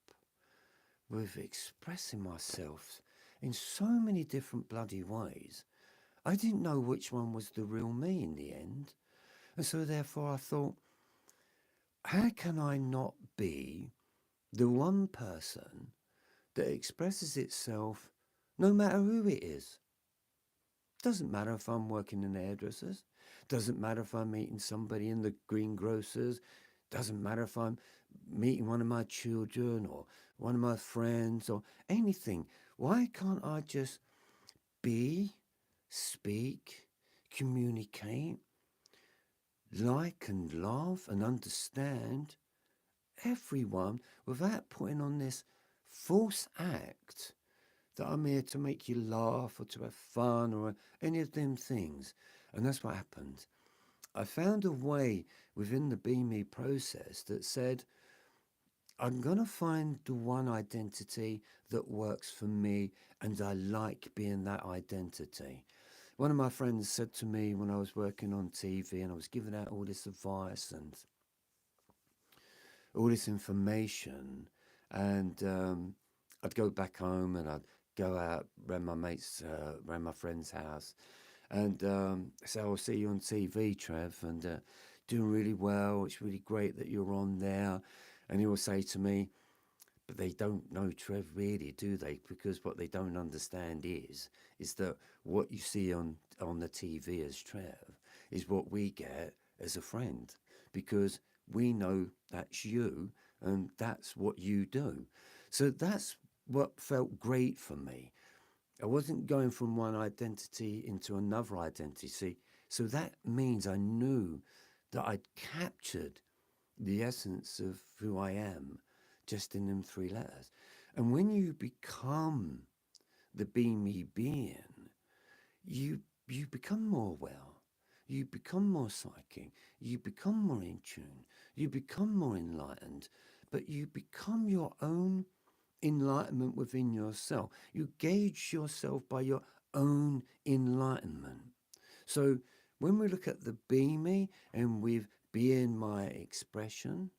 S1: with expressing myself in so many different bloody ways. I didn't know which one was the real me in the end. And so therefore I thought, how can I not be the one person that expresses itself no matter who it is? Doesn't matter if I'm working in hairdressers. Doesn't matter if I'm meeting somebody in the greengrocers. Doesn't matter if I'm meeting one of my children or one of my friends or anything. Why can't I just be, speak, communicate, like and laugh and understand everyone without putting on this false act that I'm here to make you laugh or to have fun or any of them things? And that's what happened. I found a way within the Be Me process that said, I'm going to find the one identity that works for me and I like being that identity. One of my friends said to me when I was working on TV and I was giving out all this advice and all this information, and I'd go back home and I'd go out around around my friend's house and say, I'll see you on TV, Trev, and doing really well. It's really great that you're on there. And he will say to me, but they don't know Trev really, do they? Because what they don't understand is that what you see on the TV as Trev is what we get as a friend, because we know that's you and that's what you do. So that's what felt great for me. I wasn't going from one identity into another identity. So that means I knew that I'd captured the essence of who I am just in them three letters. And when you become the Be Me being, you become more well, you become more psychic, you become more in tune, you become more enlightened, but you become your own enlightenment within yourself. You gauge yourself by your own enlightenment. So When we look at the be me and with being my expression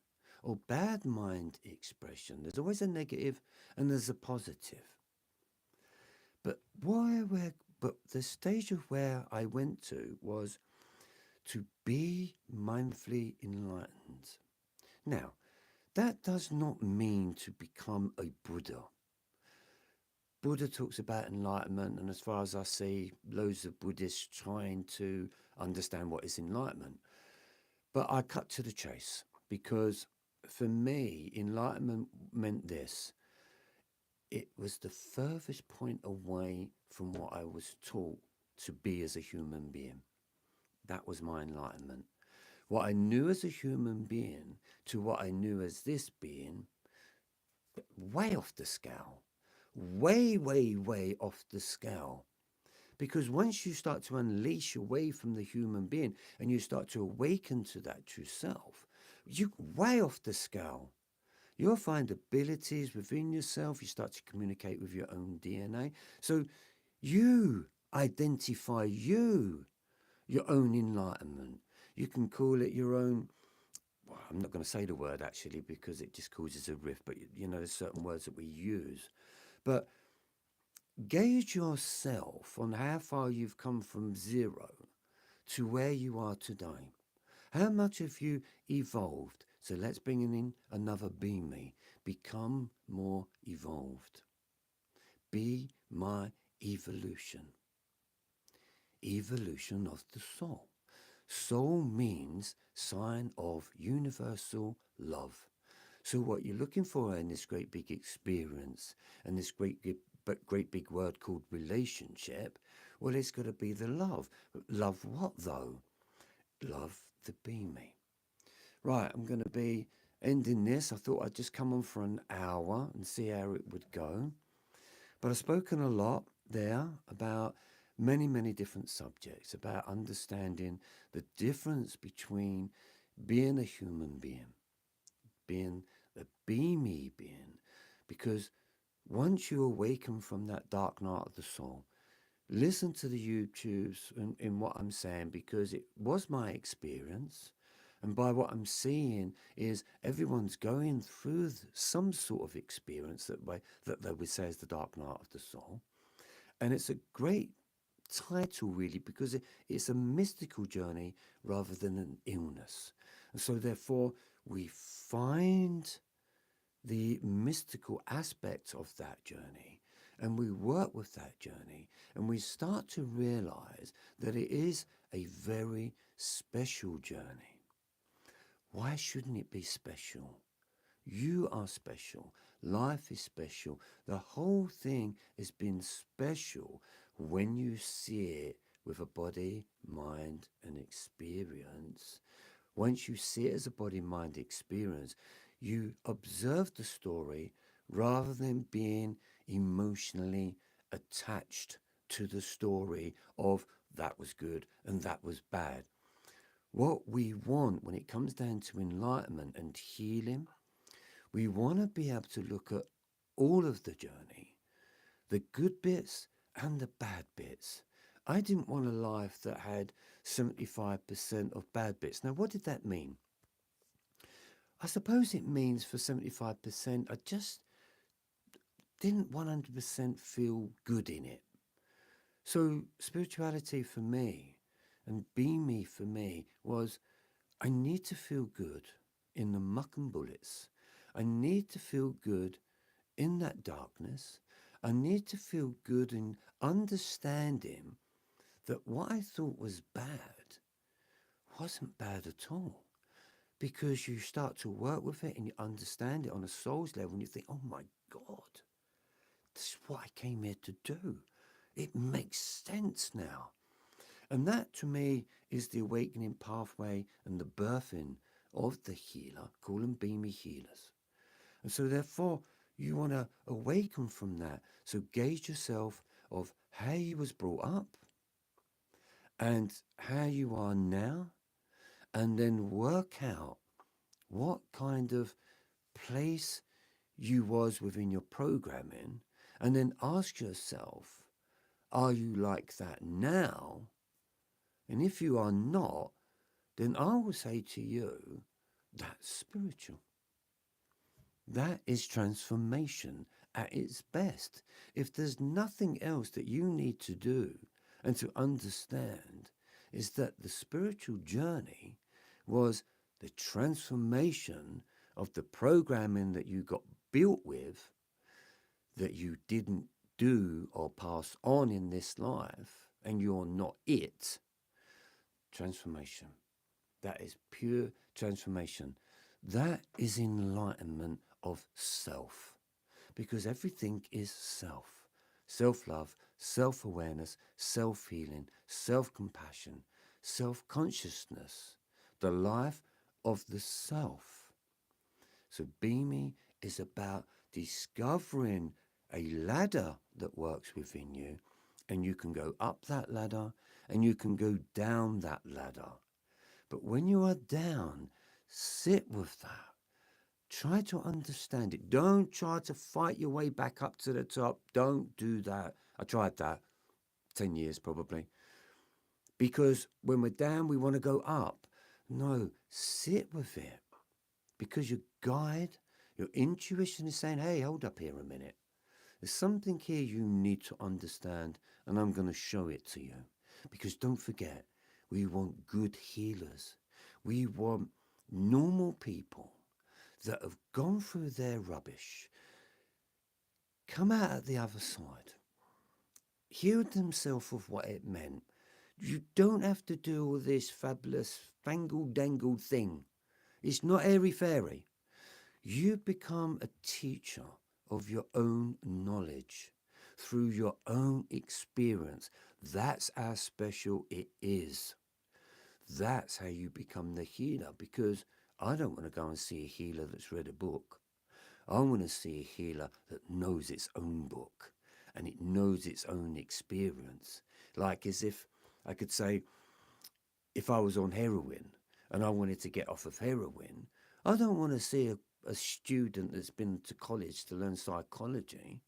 S1: or bad mind expression, there's always a negative and there's a positive. But but the stage of where I went to was to be mindfully enlightened. Now, that does not mean to become a Buddha. Buddha talks about enlightenment, and as far as I see, loads of Buddhists trying to understand what is enlightenment. But I cut to the chase because for me, enlightenment meant this. It was the furthest point away from what I was taught to be as a human being. That was my enlightenment. What I knew as a human being to what I knew as this being, way off the scale. Way, way, way off the scale. Because once you start to unleash away from the human being and you start to awaken to that true self, you're way off the scale. You'll find abilities within yourself. You start to communicate with your own DNA. So you identify your own enlightenment. You can call it your own, well, I'm not going to say the word actually because it just causes a rift, but there's certain words that we use. But gauge yourself on how far you've come from zero to where you are today. How much have you evolved? So let's bring in another be me. Become more evolved. Be my evolution. Evolution of the soul. Soul means sign of universal love. So what you're looking for in this great big experience and this great big word called relationship, well, it's got to be the love. Love what though? Love the be me. Right, I'm going to be ending this. I thought I'd just come on for an hour and see how it would go. But I've spoken a lot there about many, many different subjects, about understanding the difference between being a human being a be me being. Because once you awaken from that dark night of the soul, listen to the YouTubes in what I'm saying, because it was my experience. And by what I'm seeing is everyone's going through some sort of experience that they would say is the dark night of the soul. And it's a great title, really, because it's a mystical journey rather than an illness. And so therefore, we find the mystical aspect of that journey and we work with that journey and we start to realize that it is a very special journey. Why shouldn't it be special? You are special. Life is special. The whole thing has been special when you see it with a body, mind, and experience. Once you see it as a body, mind, experience, you observe the story rather than being emotionally attached to the story of that was good and that was bad. What we want when it comes down to enlightenment and healing, we want to be able to look at all of the journey, the good bits and the bad bits. I didn't want a life that had 75% of bad bits. Now, what did that mean? I suppose it means for 75%, I just didn't 100% feel good in it. So spirituality for me and be me for me was I need to feel good in the muck and bullets. I need to feel good in that darkness. I need to feel good in understanding that what I thought was bad wasn't bad at all. Because you start to work with it and you understand it on a soul's level and you think, oh my God, this is what I came here to do. It makes sense now. And that to me is the awakening pathway and the birthing of the healer. Call them be me healers. And so therefore you want to awaken from that. So gauge yourself of how you was brought up and how you are now, and then work out what kind of place you was within your programming, and then ask yourself, are you like that now? And if you are not, then I will say to you, that's spiritual. That is transformation at its best. If there's nothing else that you need to do and to understand, is that the spiritual journey was the transformation of the programming that you got built with, that you didn't do or pass on in this life, and you're not it. Transformation. That is pure transformation. That is enlightenment of self, because everything is self. Self-love, self-awareness, self-healing, self-compassion, self-consciousness, the life of the self. So Beamy is about discovering a ladder that works within you, and you can go up that ladder and you can go down that ladder. But when you are down, sit with that. Try to understand it. Don't try to fight your way back up to the top. Don't do that. I tried that 10 years probably. Because when we're down, we want to go up. No, sit with it. Because your guide, your intuition is saying, hey, hold up here a minute. There's something here you need to understand, and I'm going to show it to you. Because don't forget, we want good healers. We want normal people that have gone through their rubbish, come out at the other side, healed themselves of what it meant. You don't have to do all this fabulous fangle-dangle thing. It's not airy-fairy. You become a teacher of your own knowledge through your own experience. That's how special it is. That's how you become the healer, because I don't want to go and see a healer that's read a book. I want to see a healer that knows its own book and it knows its own experience. Like as if I could say, if I was on heroin and I wanted to get off of heroin, I don't want to see a student that's been to college to learn psychology.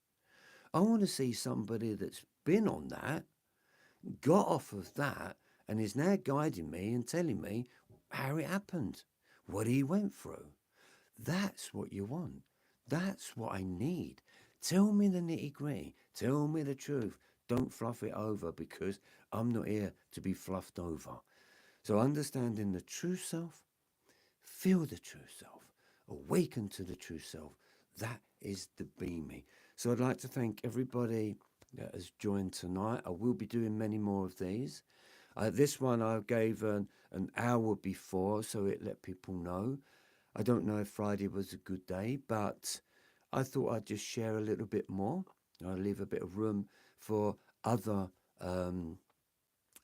S1: I want to see somebody that's been on that, got off of that, and is now guiding me and telling me how it happened, what he went through. That's what you want. That's what I need. Tell me the nitty-gritty. Tell me the truth. Don't fluff it over, because I'm not here to be fluffed over. So understanding the true self, feel the true self, awaken to the true self. That is the Beamy. So I'd like to thank everybody that has joined tonight. I will be doing many more of these. This one I gave an hour before, so it let people know. I don't know if Friday was a good day, but I thought I'd just share a little bit more. I'll leave a bit of room for other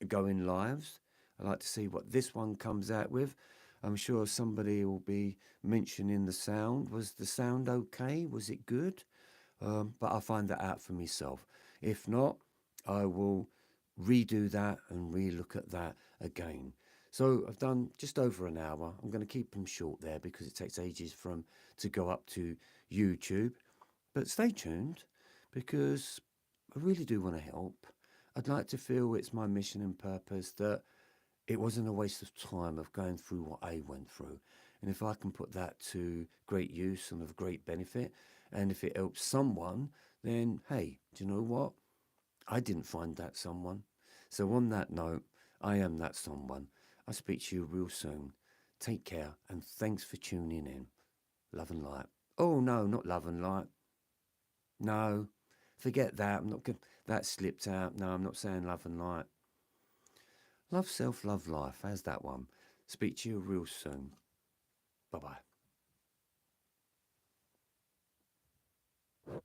S1: going lives. I'd like to see what this one comes out with. I'm sure somebody will be mentioning the sound. Was the sound okay? Was it good? But I'll find that out for myself. If not, I will redo that and relook at that again. So I've done just over an hour. I'm going to keep them short there because it takes ages for them to go up to YouTube. But stay tuned, because I really do want to help. I'd like to feel it's my mission and purpose that it wasn't a waste of time of going through what I went through. And if I can put that to great use and of great benefit, and if it helps someone, then hey, do you know what? I didn't find that someone. So on that note, I am that someone. I'll speak to you real soon. Take care, and thanks for tuning in. Love and light. Oh no, not love and light. No, forget that. I'm not good. That slipped out. No, I'm not saying love and light. Love self, love life. How's that one? Speak to you real soon. Bye-bye.